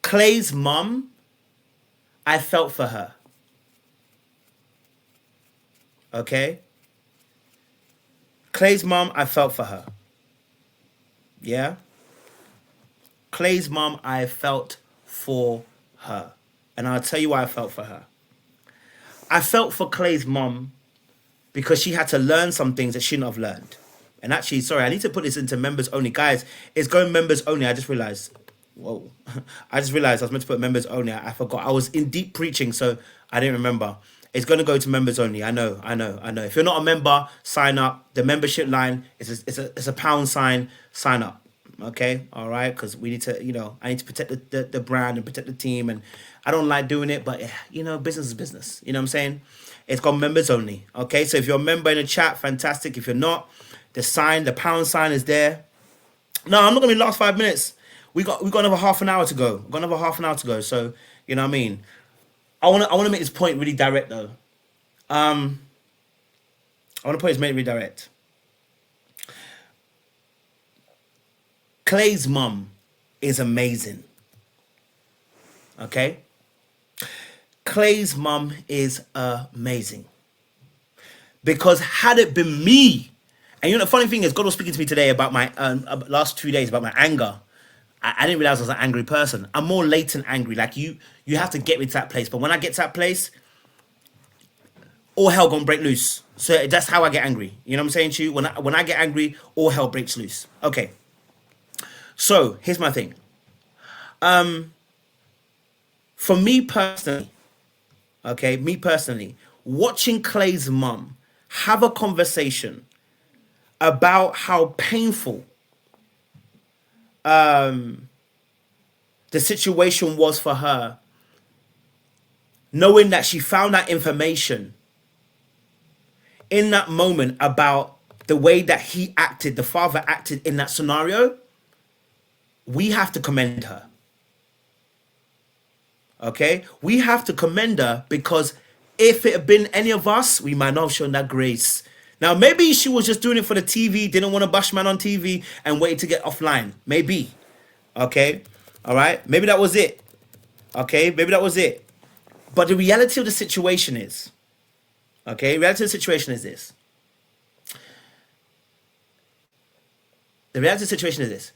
Clay's mum, I felt for her. Okay? Clay's mum, I felt for her. Yeah? Clay's mum, I felt for her. And I'll tell you why I felt for her. I felt for Clay's mum because she had to learn some things that she shouldn't have learned. And actually, sorry, I need to put this into members only. Guys, it's going members only. I just realized. Whoa. I just realized I was meant to put members only. I forgot. I was in deep preaching, so I didn't remember. It's going to go to members only. I know. If you're not a member, sign up. The membership line is it's a pound sign. Sign up. Okay? All right? Because we need to, I need to protect the brand and protect the team. And I don't like doing it, but, business is business. You know what I'm saying? It's got members only. Okay? So if you're a member in the chat, fantastic. If you're not, the pound sign is there. No, I'm not going to be last 5 minutes. We got another half an hour to go. So, you know what I mean? I want to make this point really direct, though. I want to make it really direct. Clay's mum is amazing. Okay? Clay's mum is amazing. Because had it been me, and the funny thing is, God was speaking to me today about my last 2 days about my anger. I didn't realize I was an angry person. I'm more latent angry. Like you have to get me to that place. But when I get to that place, all hell gonna break loose. So that's how I get angry. You know what I'm saying to you? When I get angry, all hell breaks loose. Okay. So here's my thing. For me personally, watching Clay's mum have a conversation about how painful the situation was for her, knowing that she found that information in that moment about the way that the father acted in that scenario, we have to commend her. Okay? We have to commend her because if it had been any of us, we might not have shown that grace. Now, maybe she was just doing it for the TV, didn't want to bash man on TV and wait to get offline. Maybe. Okay? All right? Maybe that was it. Okay? Maybe that was it. But the reality of the situation is, okay? Reality of the situation is this. The reality of the situation is this.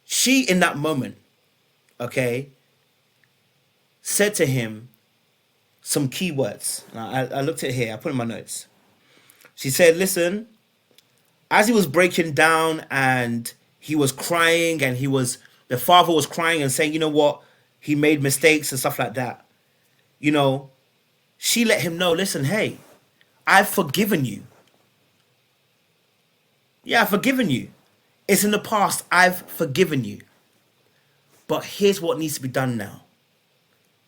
She, in that moment, okay, said to him some key words. I looked at it here. I put in my notes. She said, listen, as he was breaking down and he was crying and the father was crying and saying, you know what, he made mistakes and stuff like that. She let him know, listen, hey, I've forgiven you. Yeah, I've forgiven you. It's in the past. I've forgiven you. But here's what needs to be done now.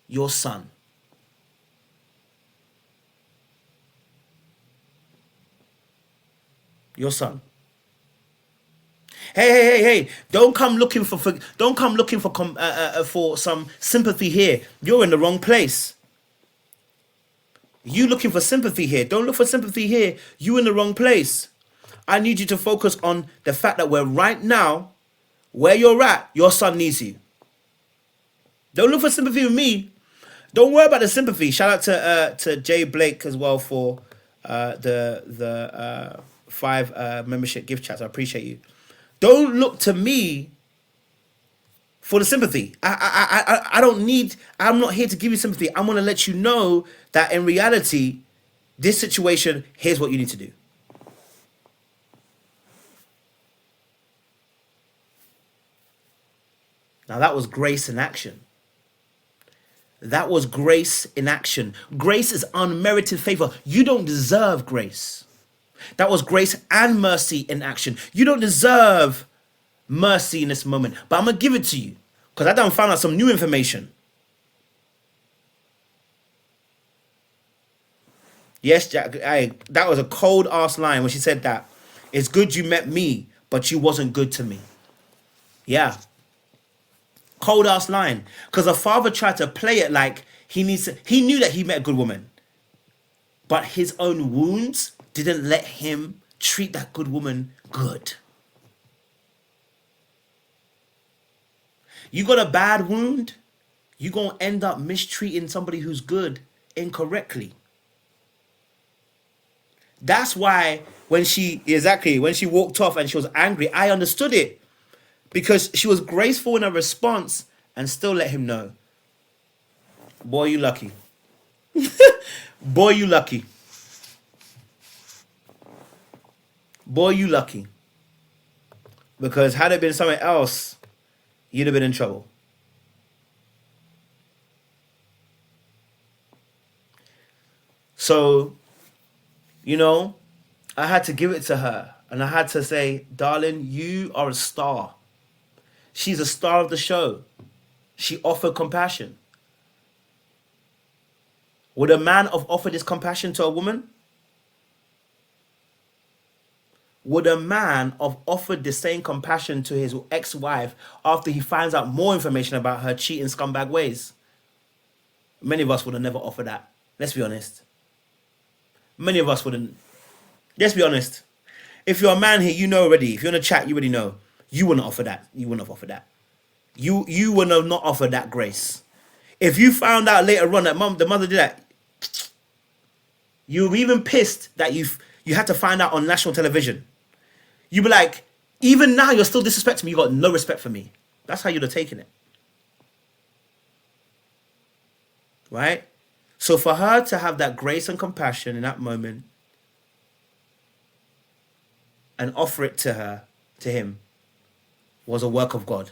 Your son. Your son. Hey! Don't come looking for some sympathy here. You're in the wrong place. You looking for sympathy here. Don't look for sympathy here. You in the wrong place. I need you to focus on the fact that right now, where you're at, your son needs you. Don't look for sympathy with me. Don't worry about the sympathy. Shout out to Jay Blake as well for the 5 membership gift chats. I appreciate you. Don't look to me for the sympathy. I don't need. I'm not here to give you sympathy. I'm going to let you know that in reality, this situation, here's what you need to do. Now that was grace in action. That was grace in action. Grace is unmerited favor. You don't deserve grace. That was grace and mercy in action. You don't deserve mercy in this moment, but I'm going to give it to you because I done found out some new information. Yes, Jack, that was a cold ass line when she said that. It's good you met me, but you wasn't good to me. Yeah. Cold ass line. Because the father tried to play it like he knew that he met a good woman. But his own wounds didn't let him treat that good woman good. You got a bad wound, you're going to end up mistreating somebody who's good incorrectly. That's why when she walked off and she was angry, I understood it. Because she was graceful in her response and still let him know. Boy, you lucky. Boy, you lucky. Boy, you lucky. Because had it been something else, you'd have been in trouble. So, I had to give it to her. And I had to say, darling, you are a star. She's a star of the show. She offered compassion. Would a man have offered his compassion to a woman? Would a man have offered the same compassion to his ex-wife after he finds out more information about her cheating scumbag ways? Many of us would have never offered that. Let's be honest. Many of us wouldn't. Let's be honest. If you're a man here, you know already. If you're in a chat, you already know. You wouldn't offer that. You wouldn't have offered that. You would have not offered that grace. If you found out later on that the mother did that, you were even pissed that you had to find out on national television. You'd be like, even now you're still disrespecting me. You got no respect for me. That's how you'd have taken it. Right? So for her to have that grace and compassion in that moment and offer it to him was a work of God.